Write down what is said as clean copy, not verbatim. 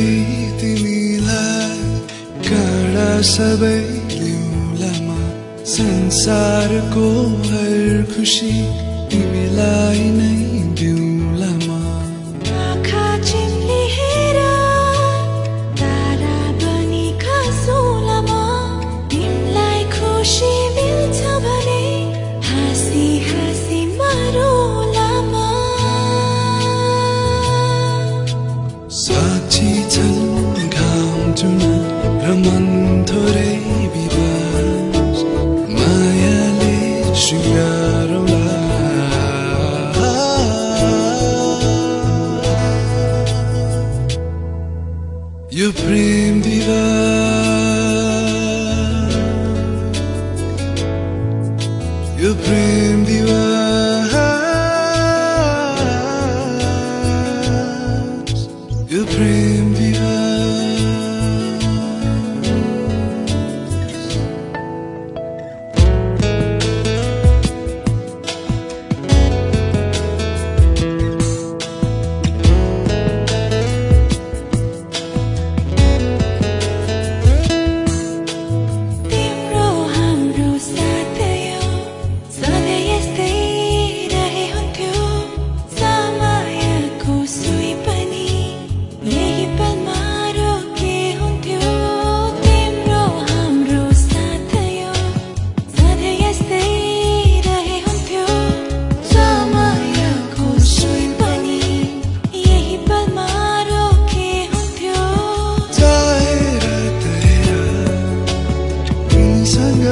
जति तिमीलाई काँडा सबै लिउँलामा संसारको हर खुसी तिमीलाई नै दिउँलामा आँखा चिम्ली हेर तारा बनी खसौँलामा तिमीलाई खुसी मिल्छ भने हाँसी हाँसी मरौँलामा साक्षी छन् घाम जुन र मन थोरै विवास मायाले शृङ्गारौँला यो प्रेम विवाह यो प्रेम विवाह यो प्रेम विवाह तिम्रो हाम्रो साथ यो सधैँ यस्तै रहे हुन्थ्यो समयको सुई पनि यही पलमा रोके हुन्थ्यो तिम्रो हाम्रो साथ यो सधैँ यस्तै रहे हुन्थ्यो समयको सुई पनि यही पलमा रोके हुन्थ्यो चाहेर तेरा तिमीसँग